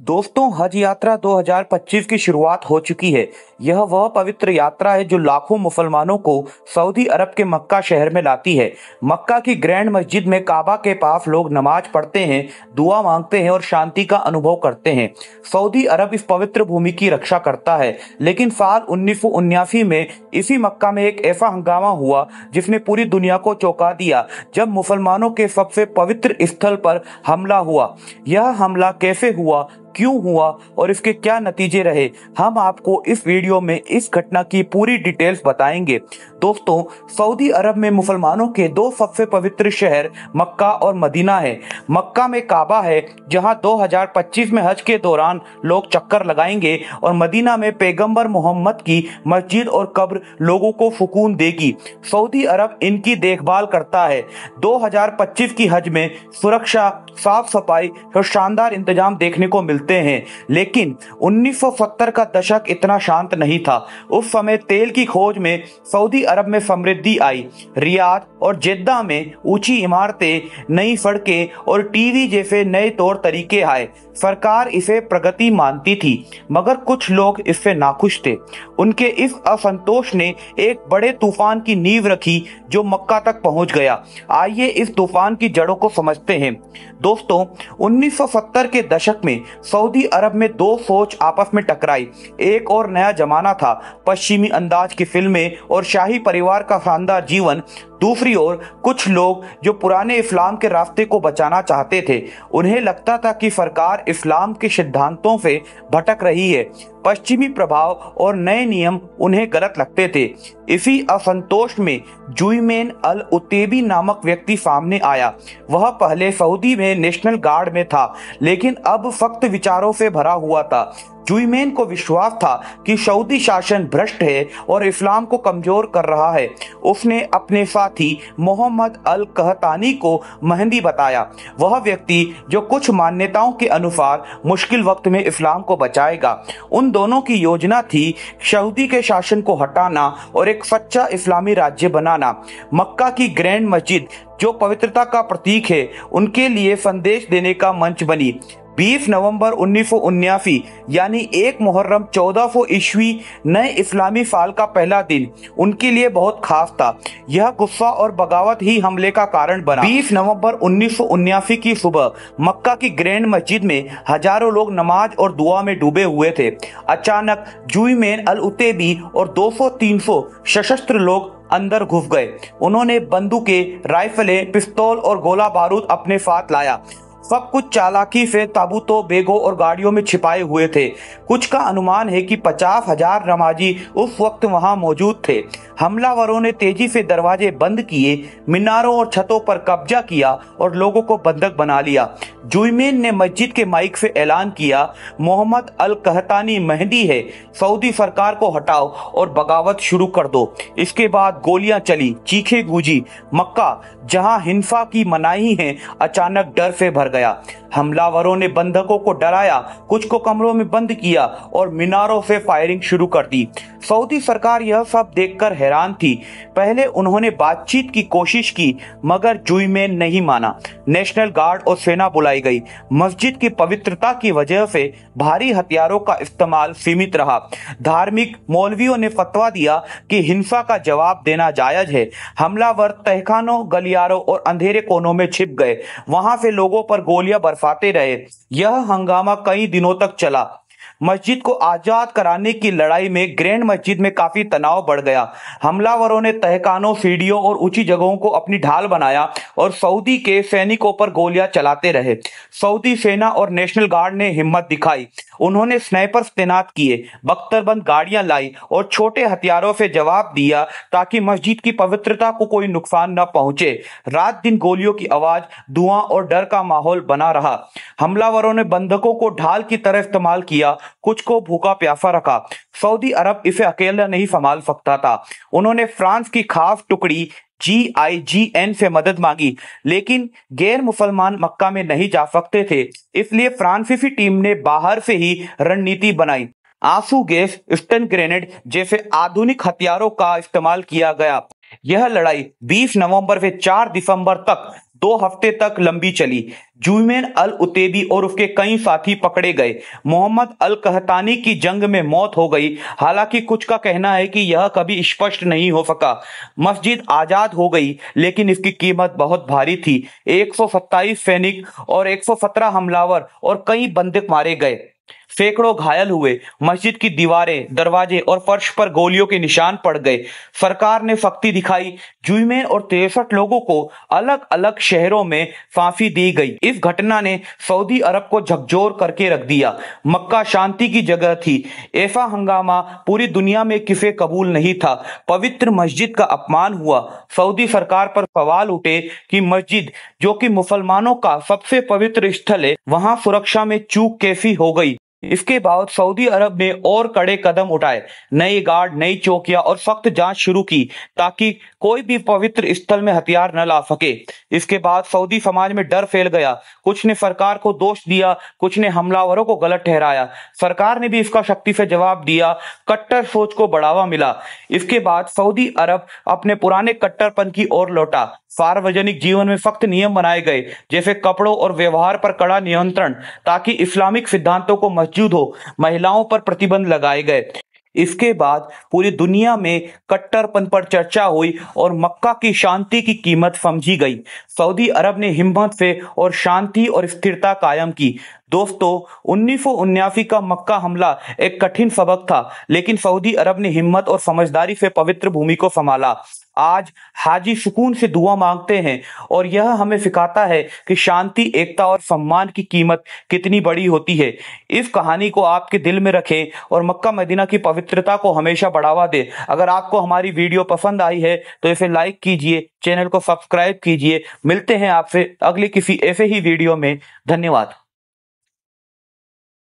दोस्तों, हज यात्रा 2025 की शुरुआत हो चुकी है। यह वह पवित्र यात्रा है जो लाखों मुसलमानों को सऊदी अरब के मक्का शहर में लाती है। मक्का की ग्रैंड मस्जिद में काबा के पास लोग नमाज पढ़ते हैं, दुआ मांगते हैं और शांति का अनुभव करते हैं। सऊदी अरब इस पवित्र भूमि की रक्षा करता है, लेकिन साल 1979 में इसी मक्का में एक ऐसा हंगामा हुआ जिसने पूरी दुनिया को चौंका दिया, जब मुसलमानों के सबसे पवित्र स्थल पर हमला हुआ। यह हमला कैसे हुआ, क्यों हुआ और इसके क्या नतीजे रहे, हम आपको इस वीडियो में इस घटना की पूरी डिटेल्स बताएंगे। दोस्तों, सऊदी अरब में मुसलमानों के दो सबसे पवित्र शहर मक्का और मदीना है। मक्का में काबा है, जहां 2025 में हज के दौरान लोग चक्कर लगाएंगे, और मदीना में पैगंबर मोहम्मद की मस्जिद और कब्र लोगों को सुकून देगी। सऊदी अरब इनकी देखभाल करता है। 2025 की हज में सुरक्षा, साफ सफाई और शानदार इंतजाम देखने को मिलते हैं। लेकिन 1970 का दशक इतना शांत नहीं था। उस समय तेल की खोज में सऊदी अरब में समृद्धि आई। रियाद और जेद्दा में ऊंची इमारतें, नई सड़कें और टीवी जैसे नए तौर तरीके आए। सरकार इसे प्रगति मानती थी, मगर कुछ लोग इससे नाखुश थे। उनके इस असंतोष ने एक बड़े तूफान की नींव रखी जो मक्का तक पहुंच गया। आइए इस तूफान की जड़ों को समझते हैं। दोस्तों, 1970 के दशक में सऊदी अरब में दो सोच आपस में टकराई। एक और नया जमाना था, पश्चिमी अंदाज की फिल्में और शाही परिवार का शानदार जीवन। दूसरी ओर कुछ लोग जो पुराने इस्लाम के रास्ते को बचाना चाहते थे। उन्हें लगता था कि सरकार इस्लाम के सिद्धांतों से भटक रही है। पश्चिमी प्रभाव और नए नियम उन्हें गलत लगते थे। इसी असंतोष में जुयमेन अल उतेबी नामक व्यक्ति सामने आया। वह पहले सऊदी में नेशनल गार्ड में था, लेकिन अब सख्त विचारों से भरा हुआ था। जुयमेन को विश्वास था कि सऊदी शासन भ्रष्ट है और इस्लाम को कमजोर कर रहा है। उसने अपने साथी मोहम्मद अल कहतानी को मेहंदी बताया, वह व्यक्ति जो कुछ मान्यताओं के अनुसार मुश्किल वक्त में इस्लाम को बचाएगा। उन दोनों की योजना थी सऊदी के शासन को हटाना और एक सच्चा इस्लामी राज्य बनाना। मक्का की ग्रैंड मस्जिद, जो पवित्रता का प्रतीक है, उनके लिए संदेश देने का मंच बनी। 20 नवंबर 1979 यानी 1 मुहर्रम 1400 ईस्वी नए इस्लामी साल का पहला दिन उनके लिए बहुत खास था। यह गुस्सा और बगावत ही हमले का कारण बना। 20 नवंबर 1979 की सुबह मक्का की ग्रैंड मस्जिद में हजारों लोग नमाज और दुआ में डूबे हुए थे। अचानक जुयमेन अल उतेबी और 200-300 सशस्त्र लोग अंदर घुस गए। उन्होंने बंदूकें, राइफलें, पिस्तौल और गोला बारूद अपने साथ लाया। सब कुछ चालाकी से ताबूतों, बैगों और गाड़ियों में छिपाए हुए थे। कुछ का अनुमान है कि 50,000 नमाजी उस वक्त वहां मौजूद थे। हमलावरों ने तेजी से दरवाजे बंद किए, मीनारों और छतों पर कब्जा किया और लोगों को बंधक बना लिया। जुयमेन ने मस्जिद के माइक से ऐलान किया, मोहम्मद अल कहतानी मेहंदी है, सऊदी सरकार को हटाओ और बगावत शुरू कर दो। इसके बाद गोलियां चली, चीखें गूंजी। मक्का, जहां हिंसा की मनाही है, अचानक डर से भर गया। हमलावरों ने बंधकों को डराया, कुछ को कमरों में बंद किया और मीनारों से फायरिंग शुरू कर दी। सऊदी सरकार यह सब देखकर हैरान थी। पहले उन्होंने बातचीत की कोशिश की, मगर जुयमेन नहीं माना। नेशनल गार्ड और सेना बुलाई गई। मस्जिद की पवित्रता की वजह से भारी हथियारों का इस्तेमाल सीमित रहा। धार्मिक मौलवियों ने फतवा दिया कि हिंसा का जवाब देना जायज है। हमलावर तहखानों, गलियारों और अंधेरे कोनों में छिप गए। वहां से लोगों पर गोलियां बरसाते रहे। यह हंगामा कई दिनों तक चला। मस्जिद को आजाद कराने की लड़ाई में ग्रैंड मस्जिद में काफी तनाव बढ़ गया। हमलावरों ने तहखानों, सीढ़ियों और ऊंची जगहों को अपनी ढाल बनाया और सऊदी के सैनिकों पर गोलियां चलाते रहे। सऊदी सेना और नेशनल गार्ड ने हिम्मत दिखाई। उन्होंने स्नाइपर्स तैनात किए, बख्तरबंद गाड़ियां लाई और छोटे हथियारों से जवाब दिया ताकि मस्जिद की पवित्रता को कोई नुकसान न पहुंचे। रात दिन गोलियों की आवाज, धुआं और डर का माहौल बना रहा। हमलावरों ने बंधकों को ढाल की तरह इस्तेमाल किया, कुछ को भूखा प्यासा रखा। सऊदी अरब इसे अकेला नहीं संभाल सकता था। उन्होंने फ्रांस की खास टुकड़ी GIGN से मदद मांगी, लेकिन गैर मुसलमान मक्का में नहीं जा सकते थे। इसलिए फ्रांसीसी टीम ने बाहर से ही रणनीति बनाई। आंसू गैस, स्टन ग्रेनेड जैसे आधुनिक हथियारों का इस्तेमाल किया गया। यह लड़ाई 20 नवंबर से 4 दिसंबर तक 2 हफ्ते तक लंबी चली। जुमैन अल उतैबी और उसके कई साथी पकड़े गए। मोहम्मद अल कहतानी की जंग में मौत हो गई। हालांकि कुछ का कहना है कि यह कभी स्पष्ट नहीं हो सका। मस्जिद आजाद हो गई, लेकिन इसकी कीमत बहुत भारी थी। 127 सैनिक और 117 हमलावर और कई बंदिक मारे गए। सैकड़ों घायल हुए। मस्जिद की दीवारें, दरवाजे और फर्श पर गोलियों के निशान पड़ गए। सरकार ने सख्ती दिखाई। जुमैन और 63 लोगों को अलग अलग शहरों में फांसी दी गई। इस घटना ने सऊदी अरब को झकझोर करके रख दिया। मक्का शांति की जगह थी। ऐसा हंगामा पूरी दुनिया में किसे कबूल नहीं था। पवित्र मस्जिद का अपमान हुआ। सऊदी सरकार पर सवाल उठे कि मस्जिद, जो कि मुसलमानों का सबसे पवित्र स्थल है, वहां सुरक्षा में चूक कैसी हो गई। इसके बाद सऊदी अरब ने और कड़े कदम उठाए। नए गार्ड, नई चौकियां और सख्त जांच शुरू की, ताकि कोई भी पवित्र स्थल में हथियार न ला सके। इसके बाद सऊदी समाज में डर फैल गया। कुछ ने सरकार को दोष दिया, कुछ ने हमलावरों को गलत ठहराया। सरकार ने भी इसका सख्ती से जवाब दिया। कट्टर सोच को बढ़ावा मिला। इसके बाद सऊदी अरब अपने पुराने कट्टरपन की ओर लौटा। सार्वजनिक जीवन में सख्त नियम बनाए गए, जैसे कपड़ों और व्यवहार पर कड़ा नियंत्रण, ताकि इस्लामिक सिद्धांतों को मौजूद हो। महिलाओं पर प्रतिबंध लगाए गए। इसके बाद पूरी दुनिया में कट्टरपन पर चर्चा हुई और मक्का की शांति की कीमत समझी गई। सऊदी अरब ने हिम्मत से और शांति और स्थिरता कायम की। दोस्तों, 1979 का मक्का हमला एक कठिन सबक था, लेकिन सऊदी अरब ने हिम्मत और समझदारी से पवित्र भूमि को संभाला। आज हाजी सुकून से दुआ मांगते हैं, और यह हमें सिखाता है कि शांति, एकता और सम्मान की कीमत कितनी बड़ी होती है। इस कहानी को आपके दिल में रखें और मक्का मदीना की पवित्रता को हमेशा बढ़ावा दें। अगर आपको हमारी वीडियो पसंद आई है तो इसे लाइक कीजिए, चैनल को सब्सक्राइब कीजिए। मिलते हैं आपसे अगले किसी ऐसे ही वीडियो में। धन्यवाद।